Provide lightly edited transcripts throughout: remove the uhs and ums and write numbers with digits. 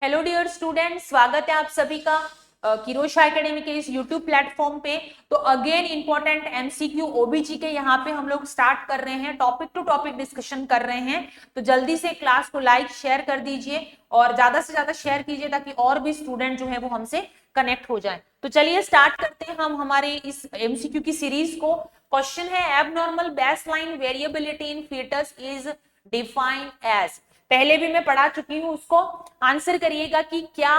Hello dear student, स्वागत है आप सभी का किरोशा एकेडमी के इस यूट्यूब प्लेटफॉर्म पे। तो अगेन इंपॉर्टेंट एमसीक्यू ओबीजी के यहाँ पे हम लोग स्टार्ट कर रहे हैं, टॉपिक टू टॉपिक डिस्कशन कर रहे हैं। तो जल्दी से क्लास को लाइक शेयर कर दीजिए और ज्यादा से ज्यादा शेयर कीजिए ताकि और भी स्टूडेंट जो है वो हमसे कनेक्ट हो जाए। तो चलिए स्टार्ट करते हैं हम हमारे इस एमसीक्यू की सीरीज को। क्वेश्चन है, abnormal baseline variability in foetus is defined as. पहले भी मैं पढ़ा चुकी हूं, उसको आंसर करिएगा कि क्या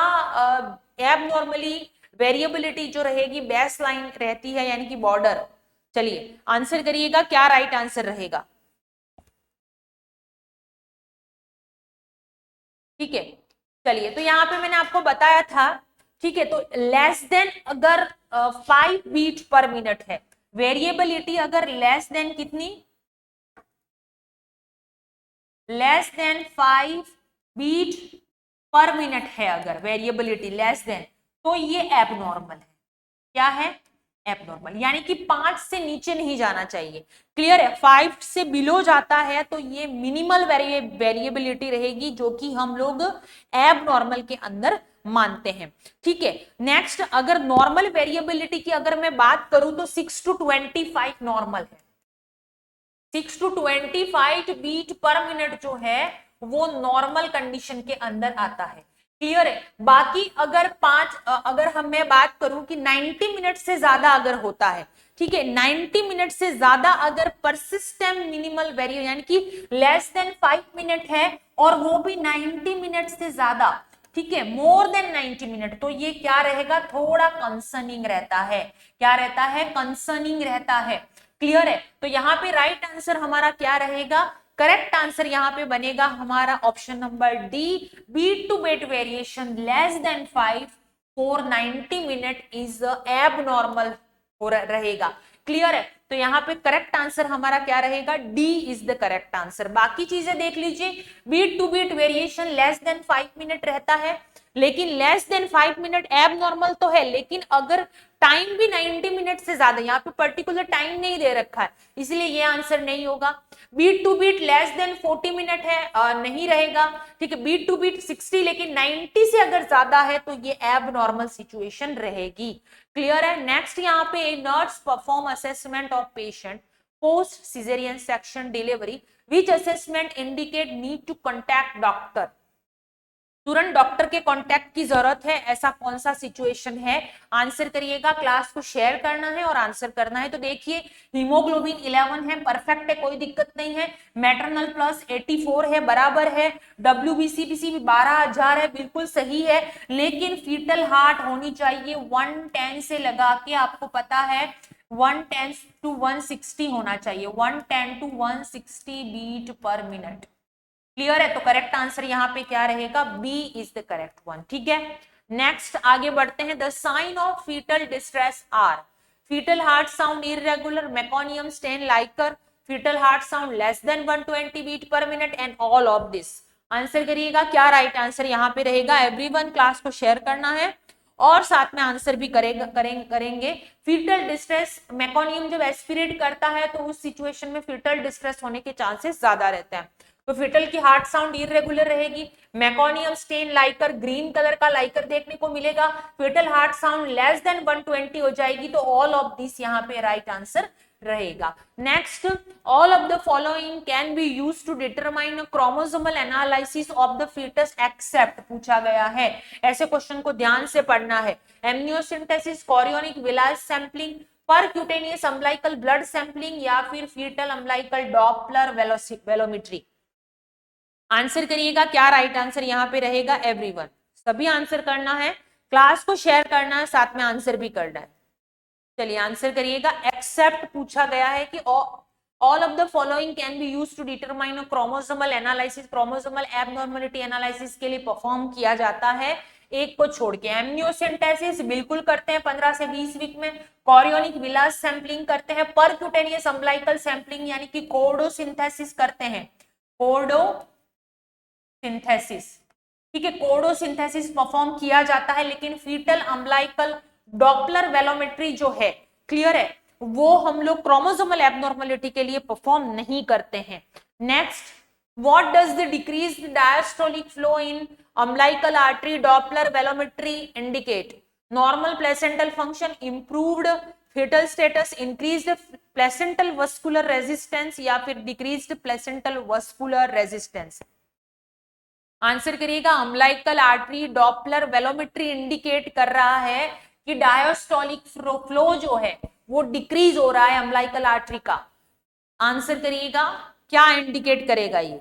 एबनॉर्मली वेरिएबिलिटी जो रहेगी बेस लाइन रहती है यानी कि बॉर्डर। चलिए आंसर करिएगा, क्या राइट आंसर रहेगा। ठीक है, चलिए तो यहां पे मैंने आपको बताया था। ठीक है, तो लेस देन अगर 5 बीट पर मिनट है, वेरिएबिलिटी अगर लेस देन कितनी, less than 5 beat per minute है, अगर वेरिएबिलिटी लेस देन, तो ये एबनॉर्मल है। क्या है? एबनॉर्मल, यानी कि 5 से नीचे नहीं जाना चाहिए। क्लियर है? 5 से बिलो जाता है तो ये मिनिमल वेरिएबिलिटी रहेगी, जो कि हम लोग एबनॉर्मल के अंदर मानते हैं। ठीक है, नेक्स्ट अगर नॉर्मल वेरिएबिलिटी की अगर मैं बात करूं तो 6 to 25 नॉर्मल है। 6 to 25 बीट पर मिनट जो है वो नॉर्मल कंडीशन के अंदर आता है। क्लियर है? बाकी अगर अगर हम मैं बात करूं कि 90 मिनट से ज्यादा अगर होता है, ठीक है, 90 मिनट से ज्यादा अगर परसिस्टेंट मिनिमल वेरिएबल यानी कि लेस देन 5 मिनट है और वो भी 90 मिनट से ज्यादा, ठीक है, मोर देन 90 मिनट, तो ये क्या रहेगा? थोड़ा कंसर्निंग रहता है। क्या रहता है? कंसर्निंग रहता है। क्लियर है? तो यहाँ पे राइट आंसर हमारा क्या रहेगा? करेक्ट आंसर यहाँ पे बनेगा हमारा option number D, beat to beat variation less than 5 for 90 minute is abnormal रहेगा। क्लियर है? तो यहाँ पे करेक्ट आंसर हमारा क्या रहेगा? D is the correct answer. बाकी चीजें देख लीजिए, beat to beat variation less than 5 minute रहता है, लेकिन लेस देन 5 मिनट एबनॉर्मल तो है, लेकिन अगर टाइम भी 90 मिनट से ज्यादा, यहाँ पे पर्टिकुलर टाइम नहीं दे रखा है, इसलिए ये आंसर नहीं होगा। Beat to beat less than 40 minute है, नहीं रहेगा। ठीक है, बीट टू बीट 60, लेकिन 90 से अगर ज्यादा है तो ये एबनॉर्मल सिचुएशन रहेगी। क्लियर है? नेक्स्ट यहाँ पे nurse perform assessment of patient post caesarean section delivery, which assessment indicate need to contact doctor. तुरंत डॉक्टर के कांटेक्ट की जरूरत है, ऐसा कौन सा सिचुएशन है? आंसर करिएगा, क्लास को शेयर करना है और आंसर करना है। तो देखिए, हीमोग्लोबिन 11 है, परफेक्ट है, कोई दिक्कत नहीं है। मैटरनल प्लस 84 है, बराबर है। WBCPC भी 12,000 है, बिल्कुल सही है। लेकिन फीटल हार्ट होनी चाहिए 110 से लगा के, आपको पता है 110 to 160 होना चाहिए, 110 to 160 beat per minute. Clear है? तो करेक्ट आंसर यहाँ पे क्या रहेगा? B is the correct one. ठीक है, नेक्स्ट आगे बढ़ते हैं। The sign of fetal distress are fetal heart sound irregular, meconium stain liquor, fetal heart sound less than 120 beat per minute and all of this. Answer करिएगा, क्या right answer यहाँ पे रहेगा? एवरीवन क्लास को share करना है और साथ में आंसर भी करेंगे। फीटल डिस्ट्रेस, मेकोनियम जब एस्पिरेट करता है तो उस सिचुएशन में फीटल डिस्ट्रेस होने के चांसेस ज्यादा रहते हैं। तो फीटल की हार्ट साउंड इरेगुलर रहेगी। Meconium stain liquor, green colour का लाइकर देखने को मिलेगा। Fetal heart sound less than 120 हो जाएगी, तो ऑल ऑफ दिस यहाँ पे राइट आंसर रहेगा। Next, all of the following can be used to determine chromosomal analysis of the fetus except, पूछा गया है। ऐसे क्वेश्चन को ध्यान से पढ़ना है। Amniocentesis, chorionic villus sampling, percutaneous umbilical blood sampling, या फिर fetal umbilical Doppler velocimetry. Answer करिएगा, क्या राइट आंसर यहाँ पे रहेगा? एवरीवन सभी आंसर करना है, क्लास को शेयर करना है, साथ में आंसर भी करना है। चलिए आंसर करिएगा। एक्सेप्ट पूछा गया है कि all of the following can be used to determine chromosomal analysis, chromosomal abnormality analysis के लिए परफॉर्म किया जाता है, एक को छोड़ के। एमनियोसेंटेसिस बिल्कुल करते हैं 15 से 20 वीक में। कोरियोनिक विलास सैंपलिंग करते हैं। परक्यूटेनियस अम्बिलिकल सैंपलिंग यानी कि कोर्डोसिंथेसिस करते हैं, कोर्डो सिंथेसिस। ठीक है, कोर्डोसिंथेसिस परफॉर्म किया जाता है, लेकिन फीटल अम्बिलिकल डॉपलर वेलोमेट्री जो है, क्लियर है, वो हम लोग क्रोमोसोमल एबनॉर्मलिटी के लिए परफॉर्म नहीं करते हैं। Next, What does the decreased diastolic flow in umbilical artery Doppler velometry indicate? Normal placental function, improved fetal status, increased placental vascular resistance या फिर decreased placental vascular resistance? Answer करिएगा। Umbilical artery Doppler वेलोमेट्री indicate कर रहा है कि diastolic flow जो है वो डिक्रीज हो रहा है अम्बिलिकल आर्टरी का। आंसर करिएगा क्या इंडिकेट करेगा ये?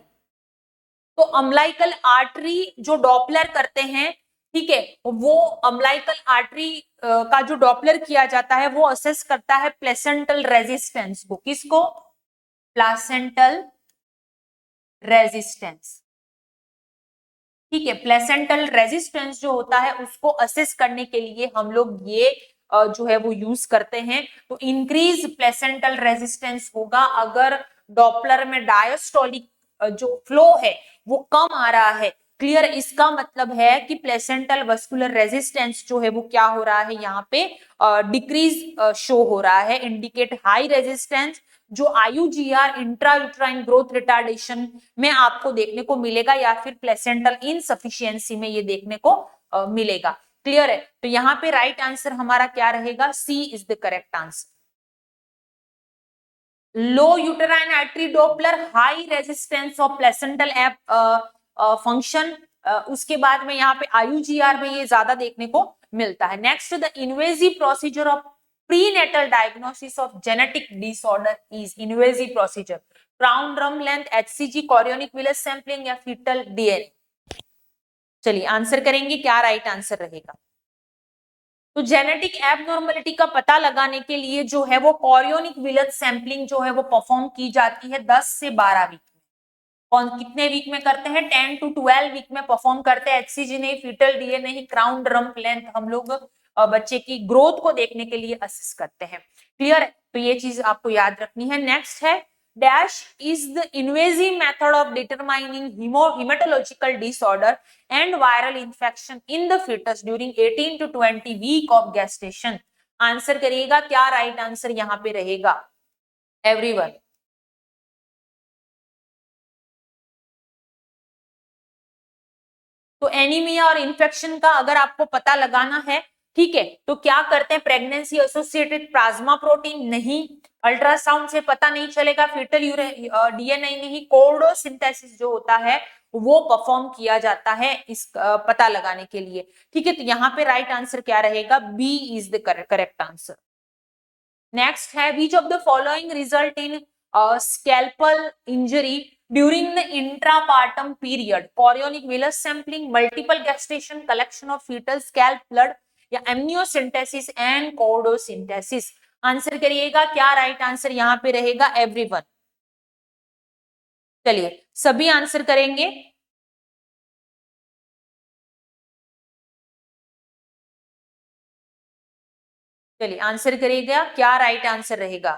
तो अम्बिलिकल आर्टरी जो डॉपलर करते हैं, ठीक है, वो अम्बिलिकल आर्टरी का जो डॉपलर किया जाता है वो असेस करता है प्लेसेंटल रेजिस्टेंस को। किसको? Placental resistance. ठीक है, प्लेसेंटल रेजिस्टेंस जो होता है उसको असेस करने के लिए हम लोग ये जो है वो यूज करते हैं। तो इंक्रीज प्लेसेंटल रेजिस्टेंस होगा अगर डॉपलर में डायस्टोलिक जो फ्लो है वो कम आ रहा है। क्लियर? इसका मतलब है कि प्लेसेंटल वस्कुलर रेजिस्टेंस जो है वो क्या हो रहा है, यहाँ पे डिक्रीज शो हो रहा है, इंडिकेट हाई रेजिस्टेंस, जो आईयूजीआर इंट्रायूट्राइन ग्रोथ रिटार्डेशन में आपको देखने को मिलेगा या फिर प्लेसेंटल इनसफिशियंसी में ये देखने को मिलेगा। क्लियर है? तो यहाँ पे राइट आंसर हमारा क्या रहेगा? C is the correct answer. Low uterine artery Doppler, high resistance of placental function, उसके बाद में यहाँ पे आईयूजीआर में ये ज्यादा देखने को मिलता है। Next, the invasive procedure of prenatal diagnosis of genetic disorder is invasive procedure, crown drum length, HCG, chorionic villus sampling या फीटल डीएनए? चलिए आंसर करेंगे, क्या राइट आंसर रहेगा? तो जेनेटिक एबनॉर्मलिटी का पता लगाने के लिए जो है वो कोरियोनिक विलस सैंपलिंग जो है वो परफॉर्म की जाती है 10 से 12 वीक में। कौन कितने वीक में करते हैं? 10 to 12 वीक में परफॉर्म करते हैं। एचसीजी नहीं, फीटल डीएनए नहीं, क्राउन ड्रम लेंथ हम लोग बच्चे की ग्रोथ को देखने के लिए असेस करते हैं। क्लियर है? तो ये चीज आपको याद रखनी है। नेक्स्ट है, dash is the invasive method of determining hematological disorder and viral infection in the fetus during 18 to 20 week of gestation? Answer करिएगा, क्या राइट आंसर यहाँ पे रहेगा एवरीवन? तो एनीमिया और इन्फेक्शन का अगर आपको पता लगाना है, ठीक है, तो क्या करते हैं? प्रेगनेंसी एसोसिएटेड प्लाज्मा प्रोटीन नहीं, अल्ट्रासाउंड से पता नहीं चलेगा, फीटल डीएनए नहीं, कोर्डोसिंथेसिस जो होता है वो परफॉर्म किया जाता है इस पता लगाने के लिए। ठीक है, तो यहाँ पे राइट आंसर क्या रहेगा? B is the correct answer. Next है, which of the following result in scalpel injury during the intrapartum period? Chorionic villus sampling, multiple gestation, collection of fetal scalp blood या amniocentesis and chordosynthesis? आंसर करिएगा, क्या right answer यहाँ पे रहेगा everyone? चलिए सभी answer करेंगे। चलिए आंसर करिएगा, क्या राइट आंसर रहेगा?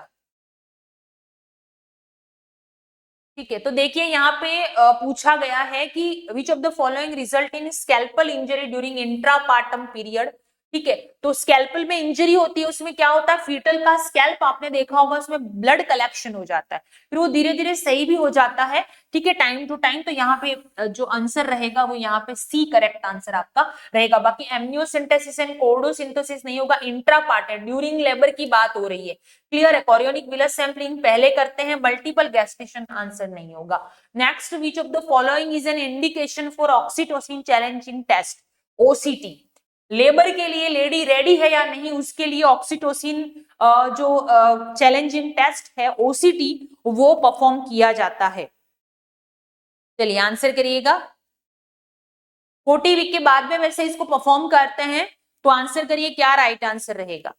ठीक है, तो देखिए यहाँ पे पूछा गया है कि विच of the following result in scalpel injury during intrapartum period. ठीक है, तो स्कैल्पल में इंजरी होती है, उसमें क्या होता है? फीटल का स्कैल्प आपने देखा होगा, उसमें ब्लड कलेक्शन हो जाता है, फिर वो धीरे धीरे सही भी हो जाता है। ठीक है, टाइम टू टाइम। तो यहाँ पे जो आंसर रहेगा वो यहाँ पे सी करेक्ट आंसर आपका रहेगा। बाकी एमनियोसिंथेसिस एंड कोर्डोसिंथेसिस नहीं होगा, इंट्रापार्टम ड्यूरिंग लेबर की बात हो रही है। क्लियर है? कोरियोनिक विलस सैंपलिंग पहले करते हैं, मल्टीपल गेस्टेशन आंसर नहीं होगा। Next, which of the following is an indication for oxytocin challenging test, OCT? Labour के लिए लेडी रेडी है या नहीं, उसके लिए ऑक्सीटोसिन जो चैलेंजिंग टेस्ट है ओसीटी वो परफॉर्म किया जाता है। चलिए आंसर करिएगा। 40 वीक के बाद में वैसे इसको परफॉर्म करते हैं, तो आंसर करिए, क्या राइट आंसर रहेगा?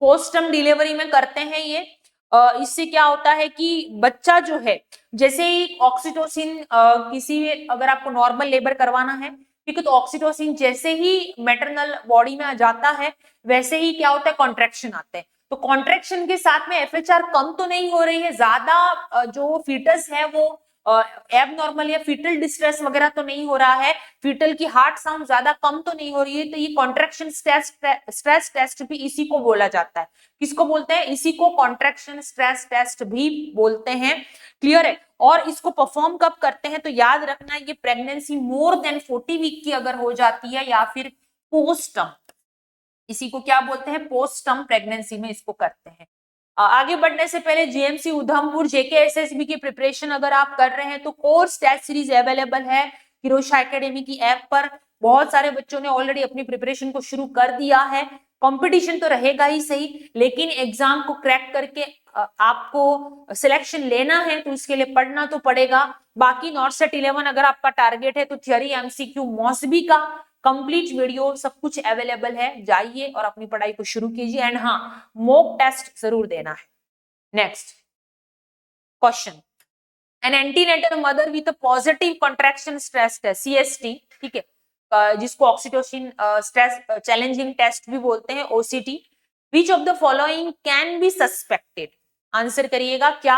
पोस्टम डिलीवरी में करते हैं ये। इससे क्या होता है कि बच्चा जो है, जैसे ही ऑक्सीटोसिन किसी, अगर आपको नॉर्मल लेबर करवाना है, ठीक है, तो ऑक्सीटोसिन जैसे ही मैटरनल बॉडी में आ जाता है वैसे ही क्या होता है? कॉन्ट्रैक्शन आते हैं। तो कॉन्ट्रैक्शन के साथ में एफएचआर कम तो नहीं हो रही है, ज्यादा जो फीटस है वो एबनॉर्मल या फीटल डिस्ट्रेस वगैरह तो नहीं हो रहा है, फीटल की हार्ट साउंड ज्यादा कम तो नहीं हो रही है, तो ये कॉन्ट्रैक्शन स्ट्रेस टेस्ट भी इसी को बोला जाता है। किसको बोलते हैं? इसी को कॉन्ट्रैक्शन स्ट्रेस टेस्ट भी बोलते हैं। क्लियर है? और इसको परफॉर्म कब करते हैं? तो याद रखना, ये प्रेगनेंसी मोर देन 40 वीक की अगर हो जाती है या फिर पोस्टम, इसी को क्या बोलते हैं? पोस्टम प्रेगनेंसी में इसको करते हैं। आगे बढ़ने से पहले जीएमसी उधमपुर जेकेएसएसबी की प्रिपरेशन अगर आप कर रहे हैं तो कोर्स टेस्ट सीरीज अवेलेबल है किरोशा एकेडमी की ऐप पर। बहुत सारे बच्चों ने ऑलरेडी अपनी प्रिपरेशन को शुरू कर दिया है। कंपटीशन तो रहेगा ही सही, लेकिन एग्जाम को क्रैक करके आपको सिलेक्शन लेना है तो उसके लिए पढ़ना तो पड़ेगा। बाकी नॉर्थ सेट 11 अगर आपका टारगेट है तो थियरी एमसीक्यू मौसबी का कंप्लीट वीडियो सब कुछ अवेलेबल है, जाइए और अपनी पढ़ाई को शुरू कीजिए। एंड हाँ, मॉक टेस्ट जरूर देना है। Next question, an antenatal mother with positive contraction stress test CST, ठीक है, जिसको ऑक्सीटोसिन स्ट्रेस चैलेंजिंग टेस्ट भी बोलते हैं, OCT, which of the following can B suspected? Answer करिएगा, क्या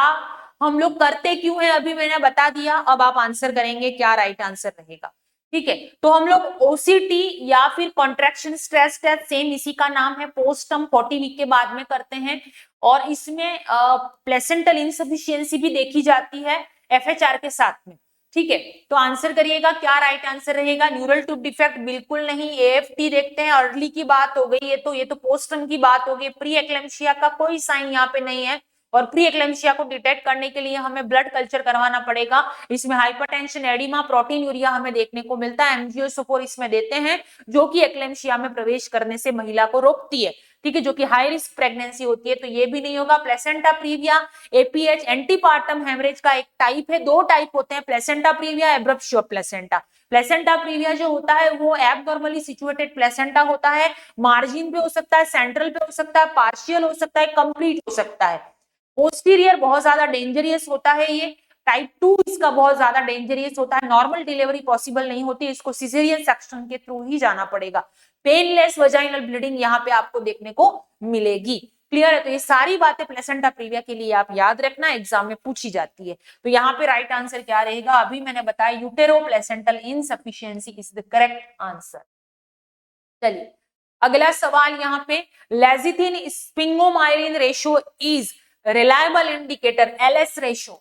हम लोग करते क्यों हैं अभी मैंने बता दिया, अब आप आंसर करेंगे क्या राइट आंसर रहेगा। ठीक है, तो हम लोग ओसीटी या फिर कॉन्ट्रैक्शन स्ट्रेस टेस्ट, सेम इसी का नाम है, पोस्टम 40 वीक के बाद में करते हैं, और इसमें प्लेसेंटल इनसफिशियंसी भी देखी जाती है एफएचआर के साथ में। ठीक है, तो आंसर करिएगा क्या राइट आंसर रहेगा। न्यूरल ट्यूब डिफेक्ट बिल्कुल नहीं, एएफटी देखते हैं, अर्ली की बात हो गई है तो ये तो पोस्टम की बात हो गई। प्री एक्लेम्शिया का कोई साइन यहाँ पे नहीं है, और प्री एक्लेम्शिया को डिटेक्ट करने के लिए हमें ब्लड कल्चर करवाना पड़ेगा। इसमें हाइपरटेंशन, एडिमा, प्रोटीन यूरिया हमें देखने को मिलता है, एंजियोस्पोर इसमें देते हैं जो कि एक्लेम्शिया में प्रवेश करने से महिला को रोकती है। ठीक है, जो कि हाई रिस्क प्रेगनेंसी होती है, तो ये भी नहीं होगा। Placenta praevia, APH antepartum haemorrhage का एक टाइप है, दो टाइप होते हैं, placenta praevia, abruptio placenta. Placenta praevia जो होता है वो एबनॉर्मली सिचुएटेड प्लेसेंटा होता है, मार्जिन पे हो सकता है, सेंट्रल पे हो सकता है, पार्शियल हो सकता है, कंप्लीट हो सकता है। पोस्टीरियर बहुत ज्यादा डेंजरियस होता है ये, टाइप 2 इसका बहुत ज्यादा डेंजरियस होता है, नॉर्मल डिलीवरी पॉसिबल नहीं होती, इसको सिजेरियन सेक्शन के थ्रू ही जाना पड़ेगा। पेनलेस वजाइनल ब्लीडिंग यहाँ पे आपको देखने को मिलेगी। क्लियर है? तो ये सारी बातें प्लेसेंटा प्रीविया के लिए आप याद रखना, एग्जाम में पूछी जाती है। तो यहाँ पे राइट आंसर क्या रहेगा, अभी मैंने बताया utero placental insufficiency is the correct answer. चलिए अगला सवाल यहाँ पे, lecithin sphingomyelin ratio is reliable indicator, LS ratio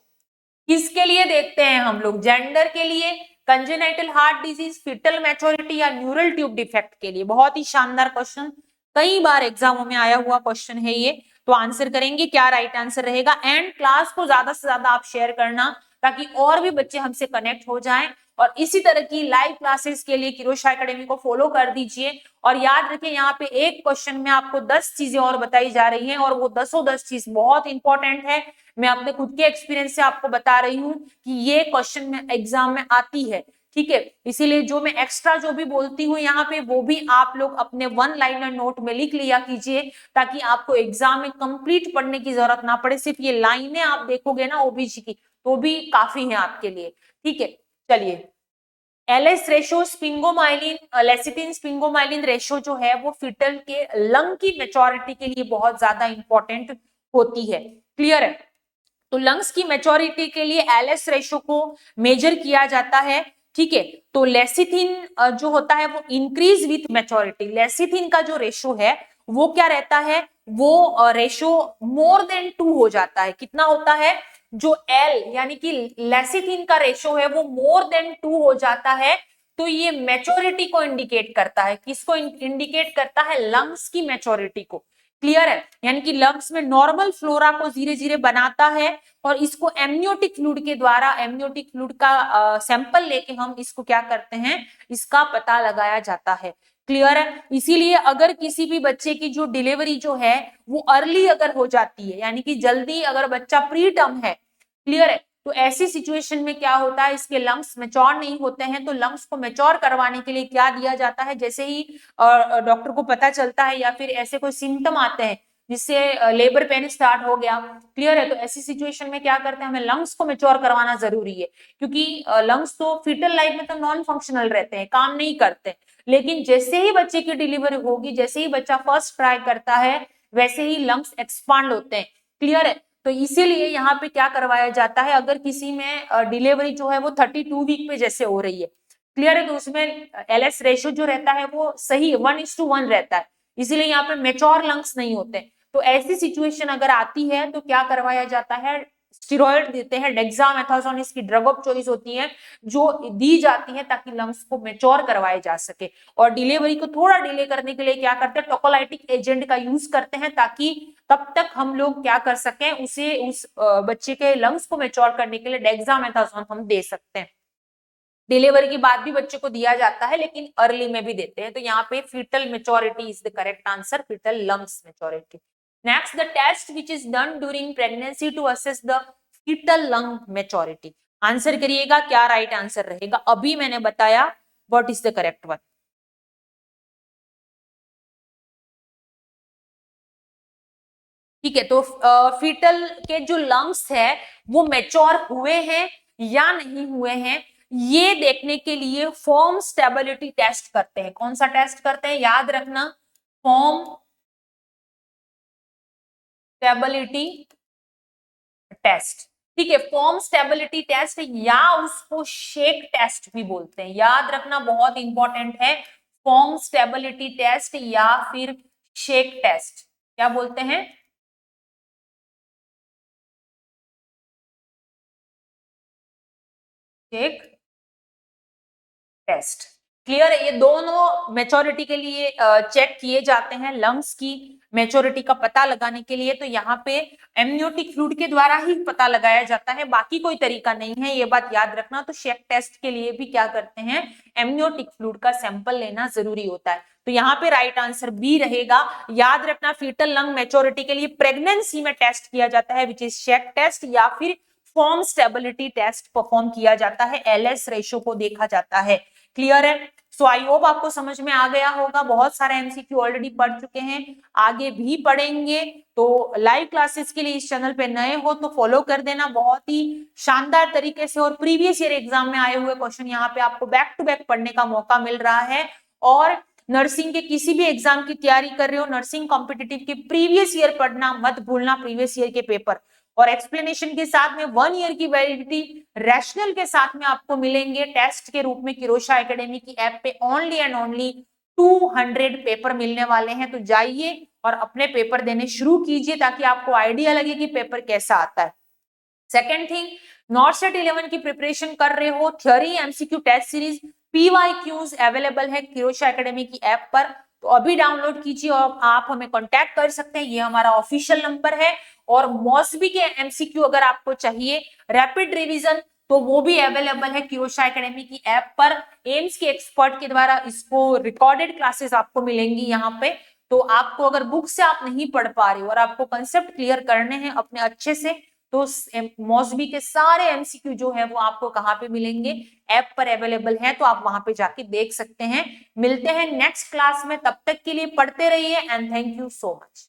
किसके लिए देखते हैं हम लोग? जेंडर के लिए, congenital heart disease, fetal maturity या न्यूरल ट्यूब डिफेक्ट के लिए? बहुत ही शानदार क्वेश्चन, कई बार एग्जामों में आया हुआ क्वेश्चन है ये। तो आंसर करेंगे क्या राइट आंसर रहेगा। एंड क्लास को ज्यादा से ज्यादा आप शेयर करना ताकि और भी बच्चे हमसे कनेक्ट हो जाएं, और इसी तरह की लाइव क्लासेस के लिए किरोशा एकेडमी को फॉलो कर दीजिए। और याद रखें यहाँ पे एक क्वेश्चन में आपको 10 चीजें और बताई जा रही हैं, और वो 10 चीज बहुत इंपॉर्टेंट है। मैं अपने खुद के एक्सपीरियंस से आपको बता रही हूँ कि ये क्वेश्चन में एग्जाम में आती है। ठीक है, इसीलिए जो मैं एक्स्ट्रा जो भी बोलती हूँ यहाँ पे वो भी आप लोग अपने 1 लाइनर नोट में लिख लिया कीजिए, ताकि आपको एग्जाम में कंप्लीट पढ़ने की जरूरत ना पड़े। सिर्फ ये लाइनें आप देखोगे ना ओबीजी की तो भी काफी है आपके लिए। ठीक है, चलिए एलएस रेशो स्पिंगोमाइलिन, लेसिथिन स्पिंगोमाइलिन रेशो जो है वो फीटल के लंग की मैच्योरिटी के लिए बहुत ज्यादा इंपॉर्टेंट होती है। क्लियर है? तो लंग्स की मैच्योरिटी के लिए एलएस रेशो को मेजर किया जाता है। ठीक है, तो लेसिथिन जो होता है वो इंक्रीज विथ मैच्योरिटी, लेसिथिन का जो रेशो है वो क्या रहता है, वो रेशो मोर देन 2 हो जाता है। कितना होता है? जो एल यानी कि लेसिथिन का रेशो है वो मोर देन 2 हो जाता है, तो ये मैच्योरिटी को इंडिकेट करता है। किसको इंडिकेट करता है? लंग्स की मैच्योरिटी को। क्लियर है? यानी कि लंग्स में नॉर्मल फ्लोरा को धीरे धीरे बनाता है, और इसको एमनियोटिक फ्लूइड के द्वारा, एमनियोटिक फ्लूइड का सैंपल लेके हम इसको क्या करते हैं, इसका पता लगाया जाता है। क्लियर है? इसीलिए अगर किसी भी बच्चे की जो डिलीवरी जो है वो अर्ली अगर हो जाती है, यानी कि जल्दी अगर बच्चा प्री टर्म है, क्लियर है, तो ऐसी सिचुएशन में क्या होता है, इसके लंग्स मैच्योर नहीं होते हैं, तो लंग्स को मैच्योर करवाने के लिए क्या दिया जाता है, जैसे ही डॉक्टर को पता चलता है या फिर ऐसे कोई सिम्टम आते हैं जिससे लेबर पेन स्टार्ट हो गया, क्लियर है, तो ऐसी सिचुएशन में क्या करते हैं, हमें लंग्स को मैच्योर करवाना जरूरी है। क्योंकि लंग्स तो फीटल लाइफ में तो नॉन फंक्शनल रहते हैं, काम नहीं करते, लेकिन जैसे ही बच्चे की डिलीवरी होगी, जैसे ही बच्चा फर्स्ट ट्राई करता है, वैसे ही लंग्स एक्सपांड होते हैं। क्लियर है? तो इसीलिए यहाँ पे क्या करवाया जाता है, अगर किसी में डिलीवरी जो है वो 32 वीक पे जैसे हो रही है, क्लियर है, तो उसमें एलएस रेशियो जो रहता है वो सही 1:1 रहता है, इसीलिए यहाँ पे मेच्योर लंग्स नहीं होते। तो ऐसी सिचुएशन अगर आती है तो क्या करवाया जाता है, स्टेरॉइड देते हैं, डेक्सामेथासोन इसकी ड्रग ऑफ चॉइस होती है जो दी जाती है ताकि लंग्स को मेच्योर करवाए जा सके। और डिलीवरी को थोड़ा डिले करने के लिए क्या करते हैं, टोकोलाइटिक एजेंट का यूज करते हैं ताकि तब तक हम लोग क्या कर सकें, उसे उस बच्चे के लंग्स को मेच्योर करने के लिए डेक्सामेथासोन हम दे सकते हैं। डिलीवरी के बाद भी बच्चे को दिया जाता है लेकिन अर्ली में भी देते हैं। तो यहाँ पे fetal maturity is the correct answer, fetal lungs maturity. Next, the test which is done during pregnancy to assess the fetal lung maturity. Answer करिएगा क्या राइट आंसर रहेगा, अभी मैंने बताया what is the correct one. ठीक है, तो fetal के जो लंग्स है वो मेच्योर हुए हैं या नहीं हुए हैं, ये देखने के लिए फॉर्म स्टेबिलिटी टेस्ट करते हैं। कौन सा टेस्ट करते हैं, याद रखना, फॉर्म स्टेबिलिटी टेस्ट। ठीक है, फॉर्म स्टेबिलिटी टेस्ट या उसको शेक टेस्ट भी बोलते हैं, याद रखना बहुत इंपॉर्टेंट है, फॉर्म स्टेबिलिटी टेस्ट या फिर शेक टेस्ट, क्या बोलते हैं, शेक टेस्ट। क्लियर है, ये दोनों मेच्योरिटी के लिए चेक किए जाते हैं, लंग्स की मेच्योरिटी का पता लगाने के लिए। तो यहाँ पे एमनियोटिक फ्लूइड के द्वारा ही पता लगाया जाता है, बाकी कोई तरीका नहीं है, ये बात याद रखना। तो शेक टेस्ट के लिए भी क्या करते हैं, एमनियोटिक फ्लूइड का सैंपल लेना जरूरी होता है। तो यहाँ पे राइट आंसर बी रहेगा। याद रखना, फीटल लंग मेच्योरिटी के लिए प्रेगनेंसी में टेस्ट किया जाता है विच इज शेक टेस्ट या फिर फॉर्म स्टेबिलिटी टेस्ट परफॉर्म किया जाता है, एलएस रेशियो को देखा जाता है। क्लियर है, सो आई होप आपको समझ में आ गया होगा। बहुत सारे एमसीक्यू ऑलरेडी पढ़ चुके हैं, आगे भी पढ़ेंगे। तो लाइव क्लासेस के लिए इस चैनल पे नए हो तो फॉलो कर देना, बहुत ही शानदार तरीके से। और प्रीवियस ईयर एग्जाम में आए हुए क्वेश्चन यहाँ पे आपको बैक टू बैक पढ़ने का मौका मिल रहा है। और नर्सिंग के किसी भी एग्जाम की तैयारी कर रहे हो, नर्सिंग कॉम्पिटिटिव के प्रीवियस ईयर पढ़ना मत भूलना, प्रीवियस ईयर के पेपर, और एक्सप्लेनेशन के साथ में 1 ईयर की वैलिडिटी रैशनल के साथ में आपको मिलेंगे टेस्ट के रूप में। किरोशा एकेडमी की ऐप पे ओनली एंड ओनली 200 पेपर मिलने वाले हैं। तो जाइए और अपने पेपर देने शुरू कीजिए ताकि आपको आइडिया लगे कि पेपर कैसा आता है। सेकेंड थिंग, नॉर्सेट 11 की प्रिपरेशन कर रहे हो, theory MCQ test series PYQs available है किरोशा एकेडमी की ऐप पर, तो अभी डाउनलोड कीजिए और आप हमें कांटेक्ट कर सकते हैं, ये हमारा ऑफिशियल नंबर है। और मॉसबी के एमसीक्यू अगर आपको चाहिए रैपिड रिवीजन तो वो भी अवेलेबल है किरोशा एकेडमी की ऐप पर, एम्स के एक्सपर्ट के द्वारा इसको रिकॉर्डेड क्लासेस आपको मिलेंगी यहाँ पे। तो आपको अगर बुक से आप नहीं पढ़ पा रहे हो और आपको कंसेप्ट क्लियर करने हैं अपने अच्छे से, तो मॉसबी के सारे एमसीक्यू जो है वो आपको कहाँ पे मिलेंगे, ऐप पर अवेलेबल है, तो आप वहां पे जाके देख सकते हैं। मिलते हैं नेक्स्ट क्लास में, तब तक के लिए पढ़ते रहिए and thank you so much.